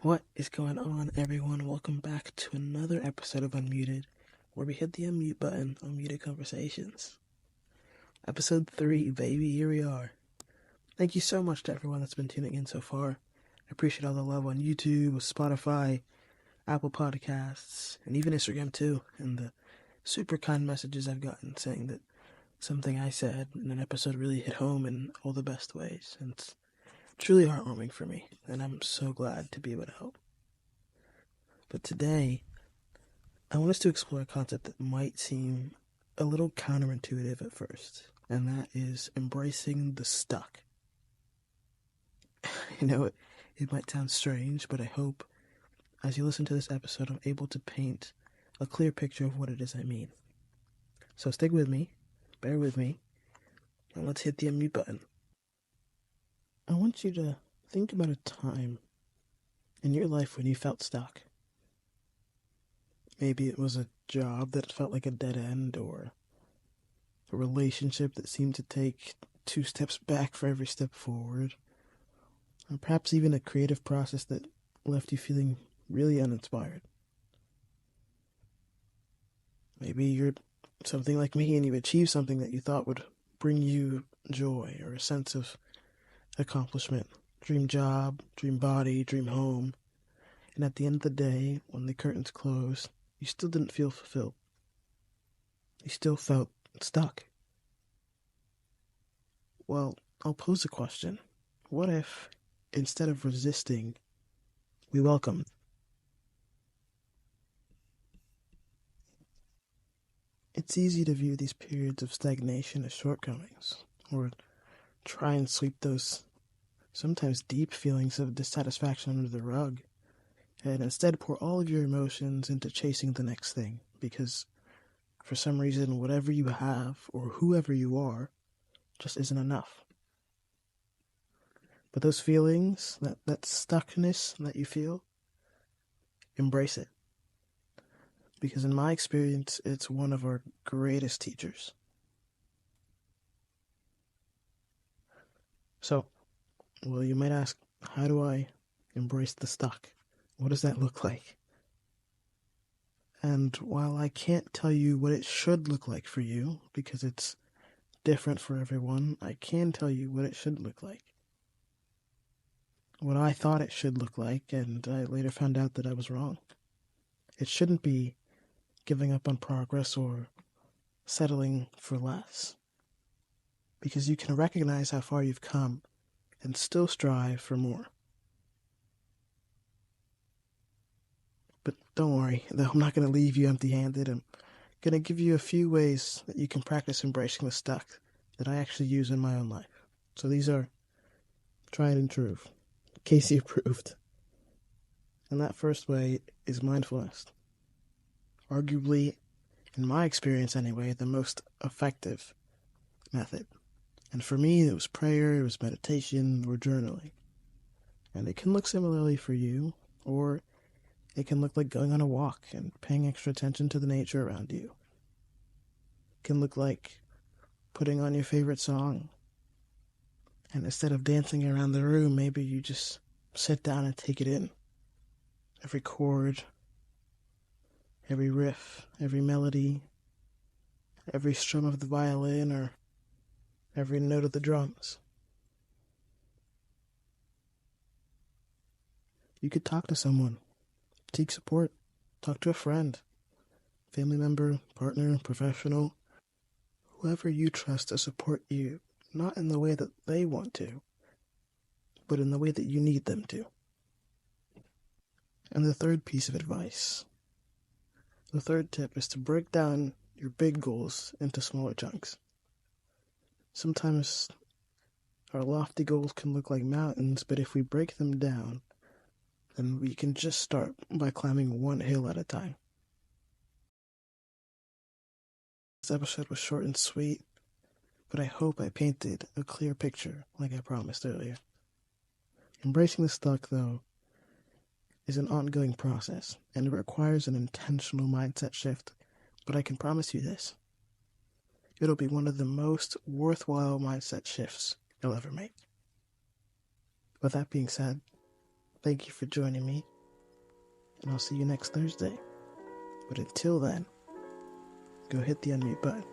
What is going on, everyone? Welcome back to another episode of Unmuted, where we hit the unmute button on Muted Conversations. Episode 3, baby, here we are. Thank you so much to everyone that's been tuning in so far. I appreciate all the love on YouTube, Spotify, Apple Podcasts, and even Instagram too, and the super kind messages I've gotten saying that something I said in an episode really hit home in all the best ways, and it's truly heartwarming for me, and I'm so glad to be able to help. But today, I want us to explore a concept that might seem a little counterintuitive at first, and that is embracing the stuck. It might sound strange, but I hope as you listen to this episode, I'm able to paint a clear picture of what it is I mean. So stick with me, bear with me, and let's hit the unmute button. I want you to think about a time in your life when you felt stuck. Maybe it was a job that felt like a dead end, or a relationship that seemed to take 2 steps back for every step forward, or perhaps even a creative process that left you feeling really uninspired. Maybe you're something like me and you achieved something that you thought would bring you joy or a sense of accomplishment. Dream job, dream body, dream home. And at the end of the day, when the curtains closed, you still didn't feel fulfilled. You still felt stuck. Well, I'll pose a question. What if, instead of resisting, we welcomed? It's easy to view these periods of stagnation as shortcomings, or try and sweep those sometimes deep feelings of dissatisfaction under the rug, and instead pour all of your emotions into chasing the next thing, because for some reason, whatever you have, or whoever you are, just isn't enough. But those feelings, that stuckness that you feel, embrace it. Because in my experience, it's one of our greatest teachers. So, well, you might ask, how do I embrace the stuck? What does that look like? And while I can't tell you what it should look like for you, because it's different for everyone, I can tell you what it should look like. What I thought it should look like, and I later found out that I was wrong. It shouldn't be giving up on progress or settling for less. Because you can recognize how far you've come and still strive for more. But don't worry, though I'm not going to leave you empty-handed. I'm going to give you a few ways that you can practice embracing the stuck that I actually use in my own life. So these are tried and true, Casey approved. And that first way is mindfulness. Arguably, in my experience anyway, the most effective method. And for me, it was prayer, it was meditation, or journaling. And it can look similarly for you, or it can look like going on a walk and paying extra attention to the nature around you. It can look like putting on your favorite song, and instead of dancing around the room, maybe you just sit down and take it in. Every chord, every riff, every melody, every strum of the violin, or every note of the drums. You could talk to someone, seek support, talk to a friend, family member, partner, professional, whoever you trust to support you, not in the way that they want to, but in the way that you need them to. And the third piece of advice, the third tip is to break down your big goals into smaller chunks. Sometimes our lofty goals can look like mountains, but if we break them down, then we can just start by climbing one hill at a time. This episode was short and sweet, but I hope I painted a clear picture like I promised earlier. Embracing the stuck, though, is an ongoing process, and it requires an intentional mindset shift, but I can promise you this. It'll be one of the most worthwhile mindset shifts you'll ever make. With that being said, thank you for joining me, and I'll see you next Thursday. But until then, go hit the unmute button.